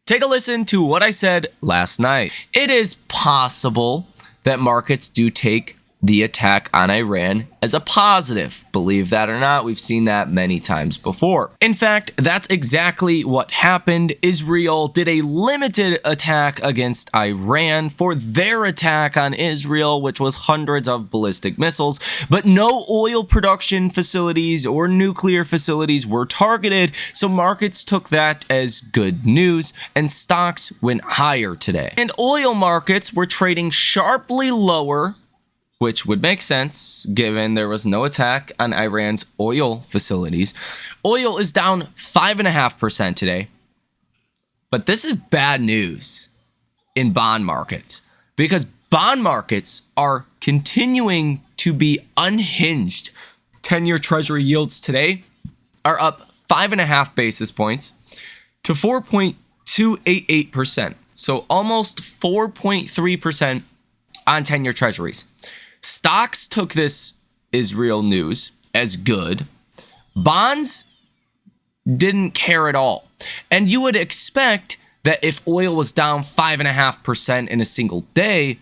Take a listen to what I said last night. It is possible that markets do take the attack on Iran as a positive. Believe that or not, we've seen that many times before. In fact, that's exactly what happened. Israel did a limited attack against Iran for their attack on Israel, which was hundreds of ballistic missiles, but no oil production facilities or nuclear facilities were targeted, so markets took that as good news, and stocks went higher today. And oil markets were trading sharply lower, which would make sense given there was no attack on Iran's oil facilities. Oil is down 5.5% today. But this is bad news in bond markets because bond markets are continuing to be unhinged. 10-year treasury yields today are up 5.5 basis points to 4.288%. So almost 4.3% on 10-year treasuries. Stocks took this Israel news as good. Bonds didn't care at all. And you would expect that if oil was down 5.5% in a single day,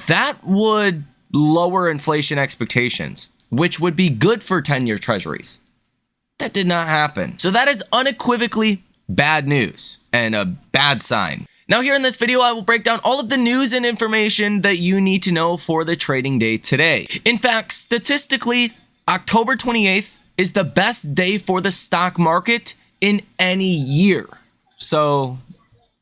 that would lower inflation expectations, which would be good for 10-year treasuries. That did not happen. So that is unequivocally bad news and a bad sign. Now here in this video, I will break down all of the news and information that you need to know for the trading day today. In fact, statistically, October 28th is the best day for the stock market in any year. So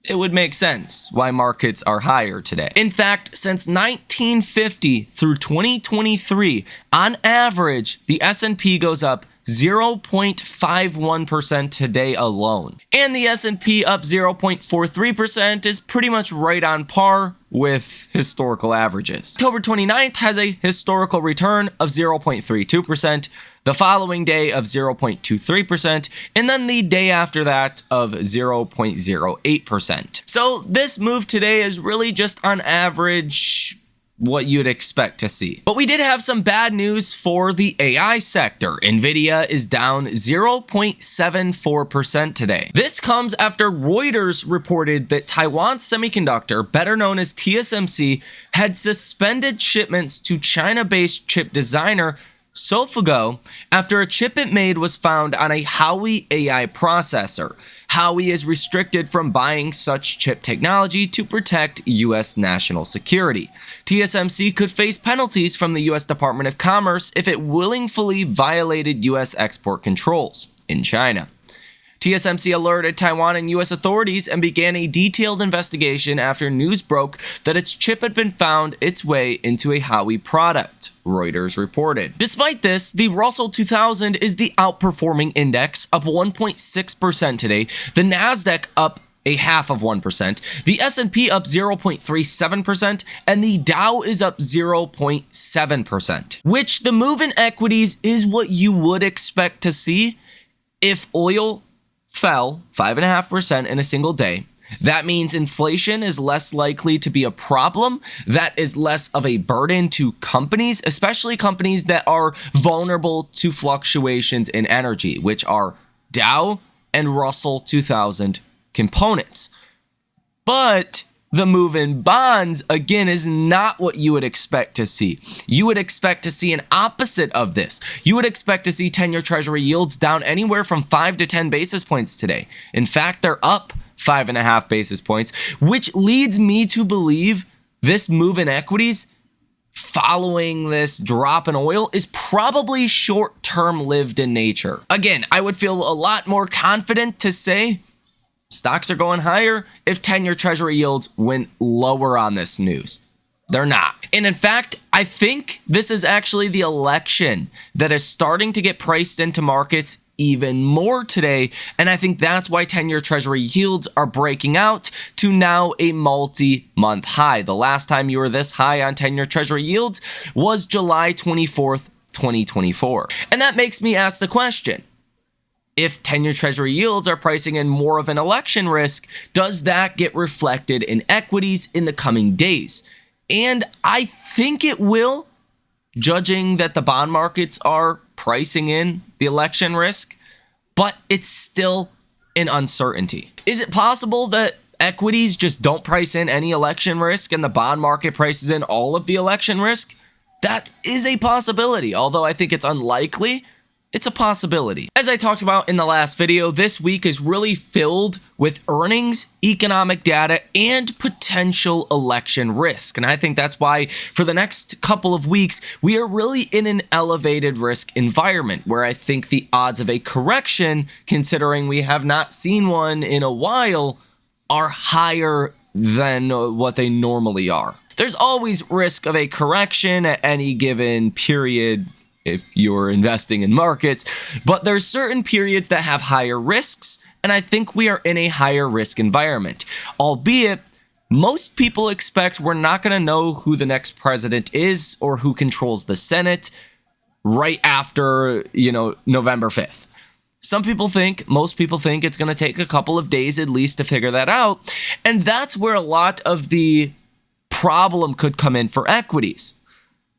it would make sense why markets are higher today. In fact, since 1950 through 2023, on average, the S&P goes up 0.51% today alone. And the S&P up 0.43% is pretty much right on par with historical averages. October 29th has a historical return of 0.32%, the following day of 0.23%, and then the day after that of 0.08%. So this move today is really just on average what you'd expect to see. But we did have some bad news for the AI sector. Nvidia is down 0.74% today. This comes after Reuters reported that Taiwan Semiconductor, better known as TSMC, had suspended shipments to China-based chip designer SoFago after a chip it made was found on a Huawei AI processor. Huawei is restricted from buying such chip technology to protect U.S. national security. TSMC could face penalties from the U.S. Department of Commerce if it willfully violated U.S. export controls in China. TSMC alerted Taiwan and U.S. authorities and began a detailed investigation after news broke that its chip had been found its way into a Huawei product, Reuters reported. Despite this, the Russell 2000 is the outperforming index, up 1.6% today, the Nasdaq up 0.5%, the S&P up 0.37%, and the Dow is up 0.7%, which the move in equities is what you would expect to see if oil fell 5.5% in a single day. That means inflation is less likely to be a problem. That is less of a burden to companies, especially companies that are vulnerable to fluctuations in energy, which are Dow and Russell 2000 components. But the move in bonds, again, is not what you would expect to see. You would expect to see an opposite of this. You would expect to see 10-year treasury yields down anywhere from 5 to 10 basis points today. In fact, they're up 5.5 basis points, which leads me to believe this move in equities following this drop in oil is probably short-term lived in nature. Again, I would feel a lot more confident to say stocks are going higher if 10-year treasury yields went lower on this news. They're not. And in fact, I think this is actually the election that is starting to get priced into markets even more today. And I think that's why 10-year treasury yields are breaking out to now a multi-month high. The last time you were this high on 10-year treasury yields was July 24th, 2024. And that makes me ask the question, if 10-year treasury yields are pricing in more of an election risk, does that get reflected in equities in the coming days? And I think it will, judging that the bond markets are pricing in the election risk, but it's still in uncertainty. Is it possible that equities just don't price in any election risk and the bond market prices in all of the election risk? That is a possibility, although I think it's unlikely. It's a possibility. As I talked about in the last video, this week is really filled with earnings, economic data, and potential election risk. And I think that's why for the next couple of weeks, we are really in an elevated risk environment where I think the odds of a correction, considering we have not seen one in a while, are higher than what they normally are. There's always risk of a correction at any given period if you're investing in markets, but there's certain periods that have higher risks, and I think we are in a higher risk environment. Albeit, most people expect we're not going to know who the next president is or who controls the Senate right after, November 5th. Most people think it's going to take a couple of days at least to figure that out, and that's where a lot of the problem could come in for equities.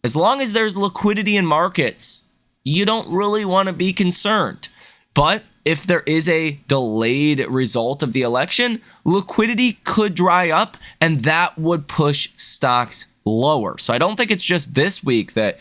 As long as there's liquidity in markets, you don't really want to be concerned. But if there is a delayed result of the election, liquidity could dry up and that would push stocks lower. So I don't think it's just this week that,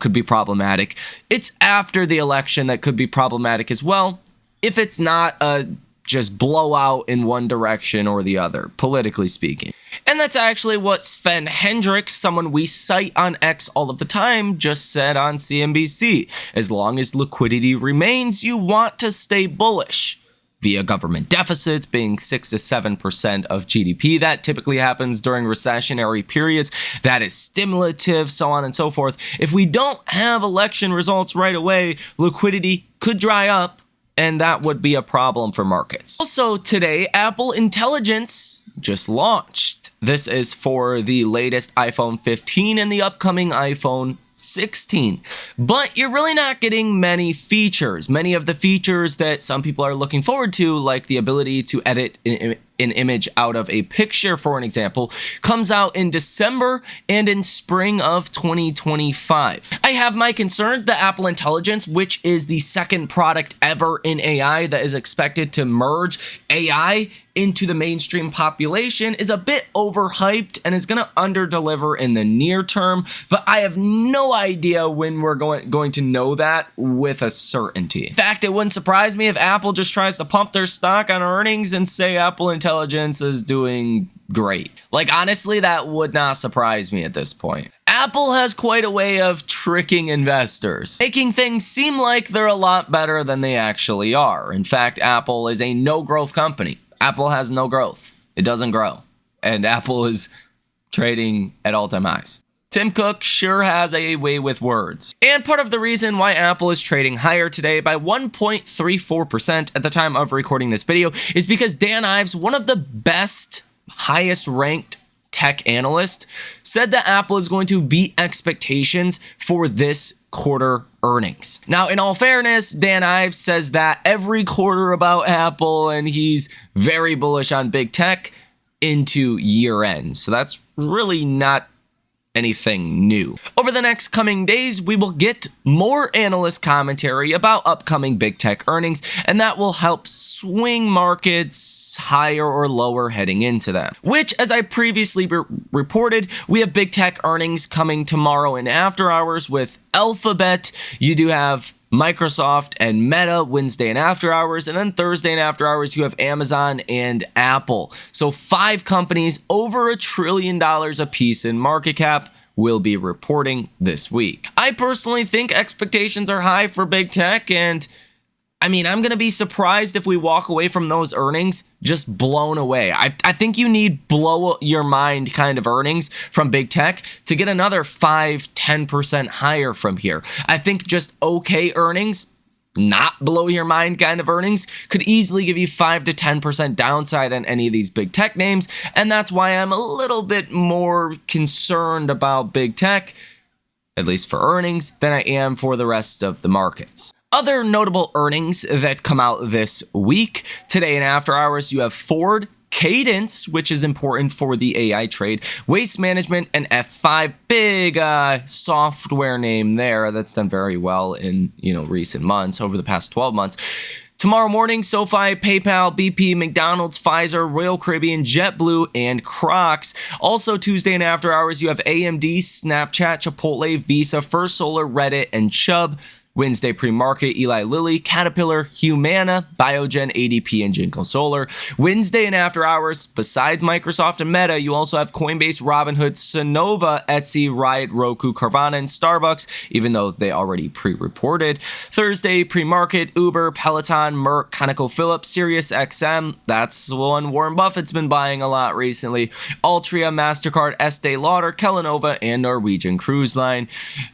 could be problematic. It's after the election that could be problematic as well, if it's not a just blowout in one direction or the other, politically speaking. And that's actually what Sven Hendricks, someone we cite on X all of the time, just said on CNBC. As long as liquidity remains, you want to stay bullish. Via government deficits being 6 to 7% of GDP. That typically happens during recessionary periods. That is stimulative, so on and so forth. If we don't have election results right away, liquidity could dry up, and that would be a problem for markets. Also today, Apple Intelligence just launched. This is for the latest iPhone 15 and the upcoming iPhone 16. But you're really not getting many features. Many of the features that some people are looking forward to, like the ability to edit an image out of a picture, for an example, comes out in December and in spring of 2025. I have my concerns that Apple Intelligence, which is the second product ever in AI that is expected to merge AI into the mainstream population, is a bit overhyped and is going to underdeliver in the near term, but I have no idea when we're going to know that with a certainty. In fact, it wouldn't surprise me if Apple just tries to pump their stock on earnings and say Apple Intelligence is doing great. Like, honestly, that would not surprise me at this point. Apple has quite a way of tricking investors, making things seem like they're a lot better than they actually are. In fact, Apple is a no-growth company. Apple has no growth. It doesn't grow. And Apple is trading at all-time highs. Tim Cook sure has a way with words. And part of the reason why Apple is trading higher today by 1.34% at the time of recording this video is because Dan Ives, one of the best, highest ranked tech analysts, said that Apple is going to beat expectations for this quarter earnings. Now, in all fairness, Dan Ives says that every quarter about Apple, and he's very bullish on big tech into year end. So that's really not anything new. Over the next coming days, we will get more analyst commentary about upcoming big tech earnings, and that will help swing markets higher or lower heading into them. Which, as I previously reported, we have big tech earnings coming tomorrow in after hours with Alphabet. You do have Microsoft and Meta Wednesday and after hours, and then Thursday and after hours you have Amazon and Apple. So 5 companies over $1 trillion a piece in market cap will be reporting this week. I personally think expectations are high for big tech, and I'm going to be surprised if we walk away from those earnings just blown away. I think you need blow your mind kind of earnings from big tech to get another 5-10% higher from here. I think just okay earnings, not blow your mind kind of earnings, could easily give you 5 to 10% downside on any of these big tech names. And that's why I'm a little bit more concerned about big tech, at least for earnings, than I am for the rest of the markets. Other notable earnings that come out this week, today and after hours, you have Ford, Cadence, which is important for the AI trade, Waste Management, and F5, big software name there that's done very well in recent months, over the past 12 months. Tomorrow morning, SoFi, PayPal, BP, McDonald's, Pfizer, Royal Caribbean, JetBlue, and Crocs. Also Tuesday and after hours, you have AMD, Snapchat, Chipotle, Visa, First Solar, Reddit, and Chubb. Wednesday pre-market, Eli Lilly, Caterpillar, Humana, Biogen, ADP, and Jinko Solar. Wednesday and after hours, besides Microsoft and Meta, you also have Coinbase, Robinhood, Sonova, Etsy, Riot, Roku, Carvana, and Starbucks, even though they already pre-reported. Thursday pre-market, Uber, Peloton, Merck, ConocoPhillips, SiriusXM, that's one Warren Buffett's been buying a lot recently, Altria, MasterCard, Estee Lauder, Kellanova, and Norwegian Cruise Line.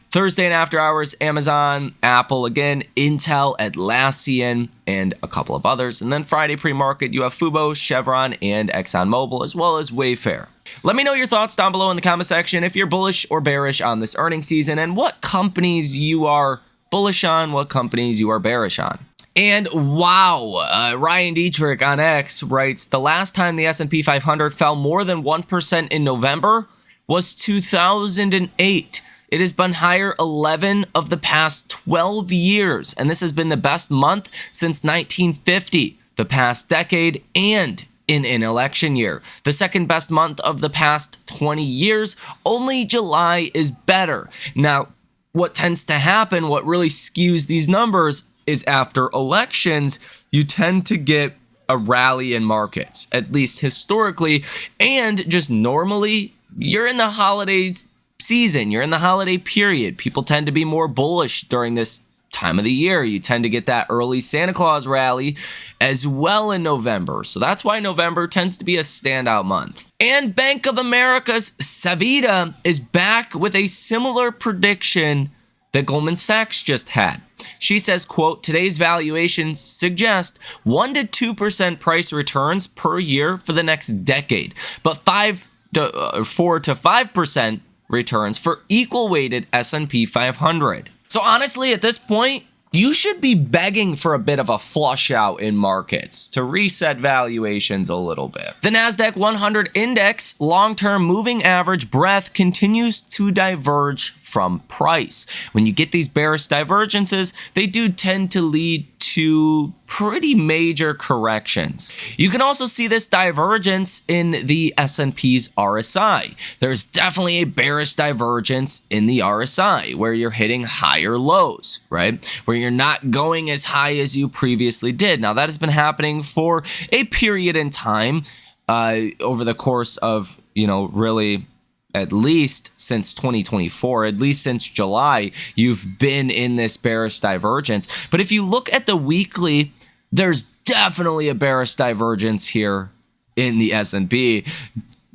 Thursday and after hours, Amazon, Apple again, Intel, Atlassian, and a couple of others. And then Friday pre-market, you have Fubo, Chevron, and ExxonMobil, as well as Wayfair. Let me know your thoughts down below in the comment section if you're bullish or bearish on this earnings season and what companies you are bullish on, what companies you are bearish on. And wow, Ryan Dietrich on X writes, the last time the S&P 500 fell more than 1% in November was 2008. It has been higher 11 of the past 12 years, and this has been the best month since 1950, the past decade, and in an election year. The second best month of the past 20 years, only July is better. Now, what tends to happen, what really skews these numbers, is after elections, you tend to get a rally in markets, at least historically, and just normally, you're in the holidays season, you're in the holiday period. People tend to be more bullish during this time of the year. You tend to get that early Santa Claus rally as well in November. So that's why November tends to be a standout month. And Bank of America's Savita is back with a similar prediction that Goldman Sachs just had. She says, quote, today's valuations suggest 1 to 2% price returns per year for the next decade, but 4 to 5% returns for equal weighted S&P 500. So honestly, at this point, you should be begging for a bit of a flush out in markets to reset valuations a little bit. The NASDAQ 100 index long-term moving average breadth continues to diverge from price. When you get these bearish divergences, they do tend to lead to pretty major corrections. You can also see this divergence in the S&P's RSI. There's definitely a bearish divergence in the RSI where you're hitting higher lows, right? Where you're not going as high as you previously did. Now that has been happening for a period in time over the course of, really at least since 2024, at least since July, you've been in this bearish divergence. But if you look at the weekly, there's definitely a bearish divergence here in the S&P,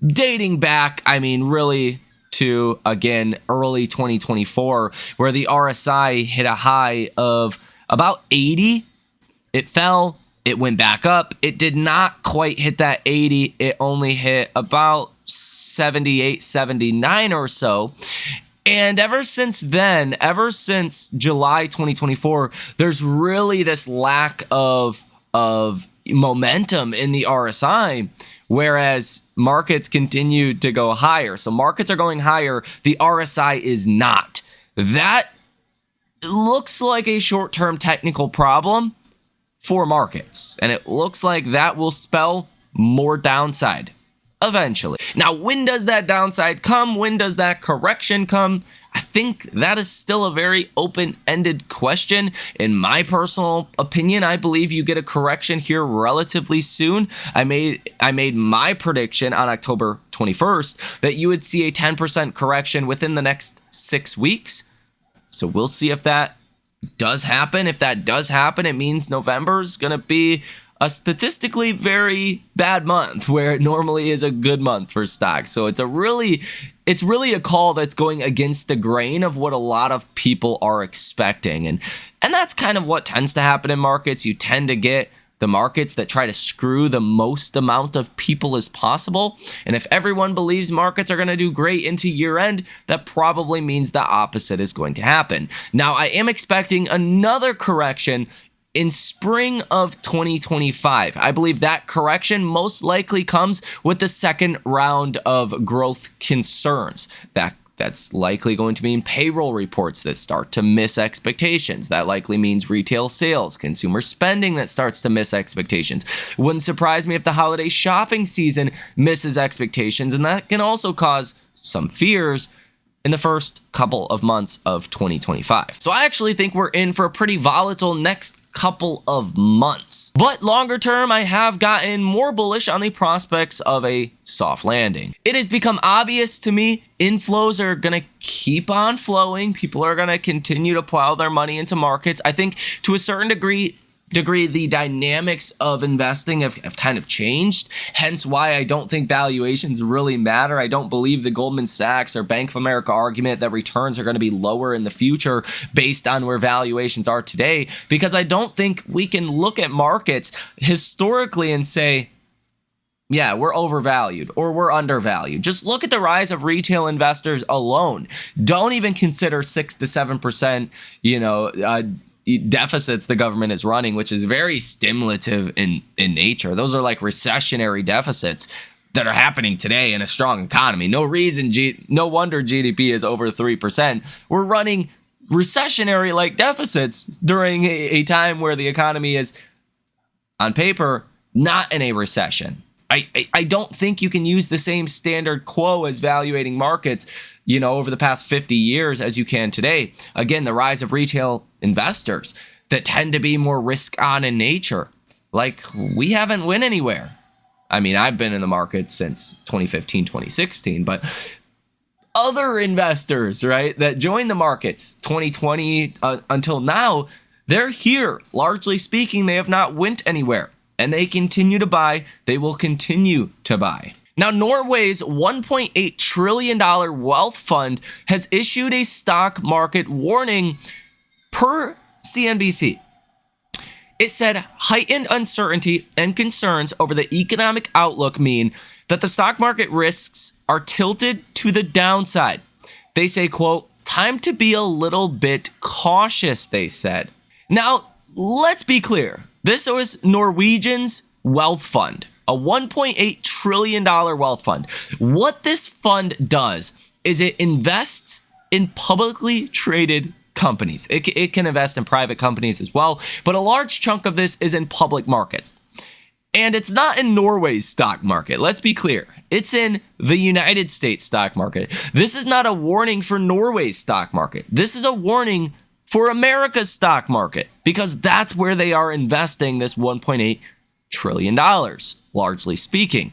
dating back, really to, again, early 2024, where the RSI hit a high of about 80. It fell, it went back up. It did not quite hit that 80. It only hit about 78, 79 or so. And ever since then, ever since July 2024, there's really this lack of momentum in the RSI, whereas markets continue to go higher. So markets are going higher, the RSI is not. That looks like a short-term technical problem for markets, and it looks like that will spell more downside eventually. Now, when does that downside come? When does that correction come? I think that is still a very open-ended question. In my personal opinion, I believe you get a correction here relatively soon. I made my prediction on October 21st that you would see a 10% correction within the next 6 weeks. So we'll see if that does happen. If that does happen, it means November is going to be a statistically very bad month where it normally is a good month for stocks. So it's really a call that's going against the grain of what a lot of people are expecting. And that's kind of what tends to happen in markets. You tend to get the markets that try to screw the most amount of people as possible. And if everyone believes markets are going to do great into year end, that probably means the opposite is going to happen. Now, I am expecting another correction in spring of 2025. I believe that correction most likely comes with the second round of growth concerns. That's likely going to mean payroll reports that start to miss expectations. That likely means retail sales, consumer spending that starts to miss expectations. Wouldn't surprise me if the holiday shopping season misses expectations, and that can also cause some fears in the first couple of months of 2025. So I actually think we're in for a pretty volatile next couple of months. But longer term, I have gotten more bullish on the prospects of a soft landing. It has become obvious to me inflows are going to keep on flowing. People are going to continue to plow their money into markets. I think to a certain degree, the dynamics of investing have kind of changed, hence why I don't think valuations really matter. I don't believe the Goldman Sachs or Bank of America argument that returns are going to be lower in the future based on where valuations are today, because I don't think we can look at markets historically and say, yeah, we're overvalued or we're undervalued. Just look at the rise of retail investors alone. Don't even consider 6 to 7%, deficits the government is running, which is very stimulative in nature. Those are like recessionary deficits that are happening today in a strong economy. No wonder GDP is over 3%. We're running recessionary like deficits during a time where the economy is, on paper, not in a recession. I don't think you can use the same standard quo as valuating markets, over the past 50 years as you can today. Again, the rise of retail investors that tend to be more risk on in nature. Like, we haven't went anywhere. I mean, I've been in the market since 2015, 2016, but other investors, right, that joined the markets 2020 until now, they're here. Largely speaking, they have not went anywhere. And they continue to buy. They will continue to buy. Now, Norway's $1.8 trillion wealth fund has issued a stock market warning per CNBC. It said heightened uncertainty and concerns over the economic outlook mean that the stock market risks are tilted to the downside. They say, quote, time to be a little bit cautious, they said. Now, let's be clear. This was Norwegian's wealth fund, a $1.8 trillion wealth fund. What this fund does is it invests in publicly traded companies. It can invest in private companies as well, but a large chunk of this is in public markets. And it's not in Norway's stock market. Let's be clear. It's in the United States stock market. This is not a warning for Norway's stock market. This is a warning for America's stock market, because that's where they are investing this $1.8 trillion, largely speaking.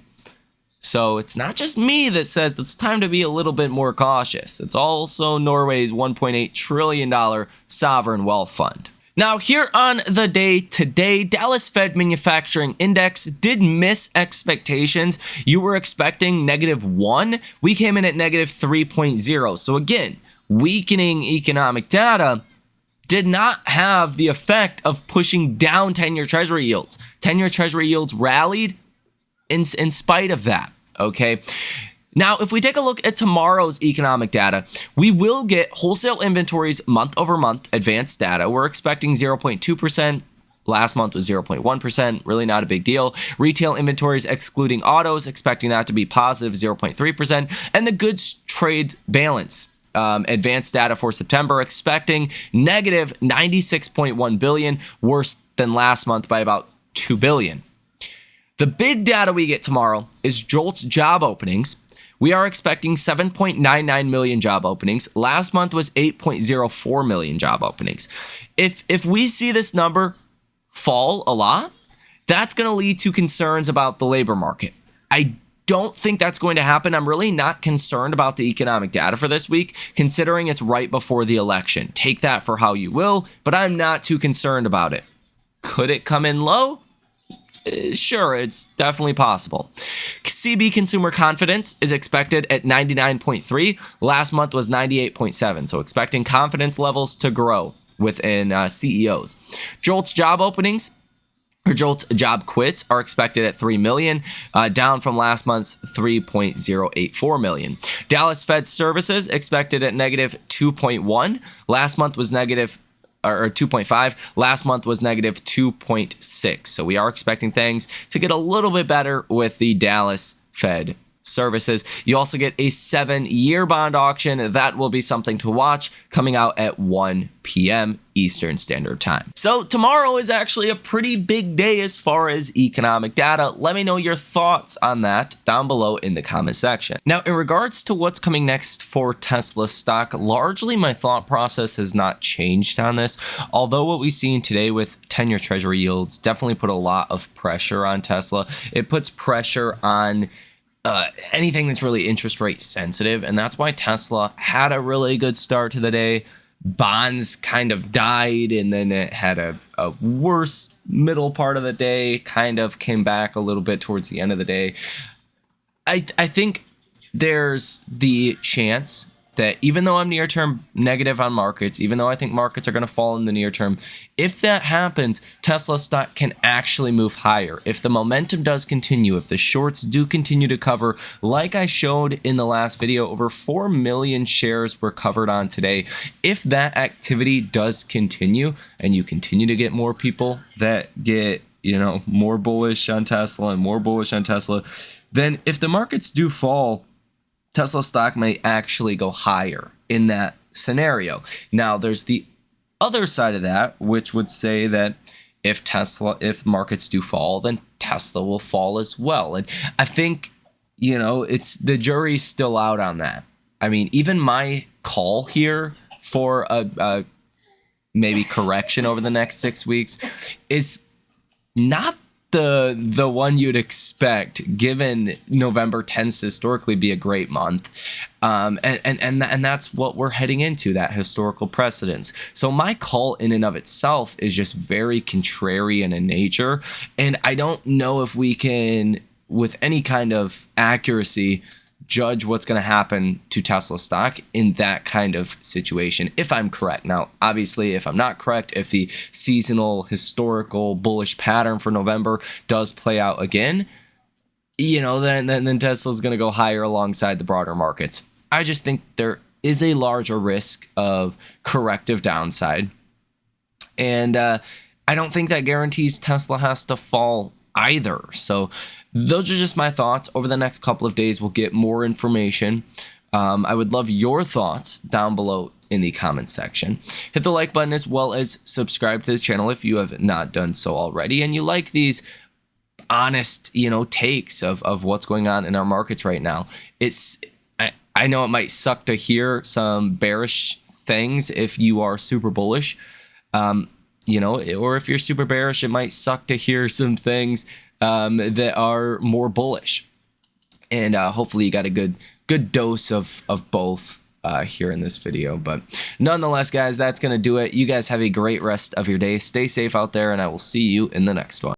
So it's not just me that says it's time to be a little bit more cautious. It's also Norway's $1.8 trillion sovereign wealth fund. Now, here on the day today, Dallas Fed Manufacturing Index did miss expectations. You were expecting -1. We came in at -3.0. So again, weakening economic data did not have the effect of pushing down 10-year Treasury yields. 10-year Treasury yields rallied in spite of that, okay? Now, if we take a look at tomorrow's economic data, we will get wholesale inventories month-over-month advanced data. We're expecting 0.2%. Last month was 0.1%, really not a big deal. Retail inventories excluding autos, expecting that to be positive 0.3%. And the goods trade balance. Advanced data for September, expecting negative 96.1 billion, worse than last month by about 2 billion. The big data we get tomorrow is JOLTS job openings. We are expecting 7.99 million job openings. Last month was 8.04 million job openings. If we see this number fall a lot, that's going to lead to concerns about the labor market. I don't think that's going to happen. I'm really not concerned about the economic data for this week, considering it's right before the election. Take that for how you will, but I'm not too concerned about it. Could it come in low? Sure, it's definitely possible. CB consumer confidence is expected at 99.3. Last month was 98.7, so expecting confidence levels to grow within CEOs. JOLTS job openings, or JOLTS job quits, are expected at 3 million, down from last month's 3.084 million. Dallas Fed services expected at negative 2.1. Last month was negative, or 2.5. Last month was negative 2.6. So we are expecting things to get a little bit better with the Dallas Fed services. You also get a 7-year bond auction. That will be something to watch, coming out at 1 p.m. Eastern Standard Time. So tomorrow is actually a pretty big day as far as economic data. Let me know your thoughts on that down below in the comment section. Now, in regards to what's coming next for Tesla stock, largely my thought process has not changed on this. Although what we've seen today with 10-year treasury yields definitely put a lot of pressure on Tesla. It puts pressure on anything that's really interest rate sensitive, and that's why Tesla had a really good start to the day. Bonds kind of died, and then it had a worse middle part of the day, kind of came back a little bit towards the end of the day. I think there's the chance that even though I'm near term negative on markets, even though I think markets are going to fall in the near term, if that happens, Tesla stock can actually move higher. If the momentum does continue, if the shorts do continue to cover, like I showed in the last video, over 4 million shares were covered on today. If that activity does continue and you continue to get more people that get, more bullish on Tesla and more bullish on Tesla, then if the markets do fall, Tesla stock may actually go higher in that scenario. Now, there's the other side of that, which would say that if markets do fall, then Tesla will fall as well. And I think, it's the jury's still out on that. I mean, even my call here for a maybe correction over the next 6 weeks is not the one you'd expect, given November tends to historically be a great month, and that's what we're heading into, that historical precedence. So my call in and of itself is just very contrarian in nature, and I don't know if we can, with any kind of accuracy, judge what's going to happen to Tesla stock in that kind of situation, if I'm correct. Now, obviously, if I'm not correct, if the seasonal historical bullish pattern for November does play out again, then Tesla's going to go higher alongside the broader markets. I just think there is a larger risk of corrective downside, and I don't think that guarantees Tesla has to fall either. So those are just my thoughts. Over the next couple of days, we'll get more information. I would love your thoughts down below in the comment section. Hit the like button as well as subscribe to the channel if you have not done so already, and you like these honest, takes of what's going on in our markets right now. I know it might suck to hear some bearish things if you are super bullish. Or if you're super bearish, it might suck to hear some things that are more bullish. And hopefully you got a good dose of both here in this video. But nonetheless, guys, that's going to do it. You guys have a great rest of your day. Stay safe out there, and I will see you in the next one.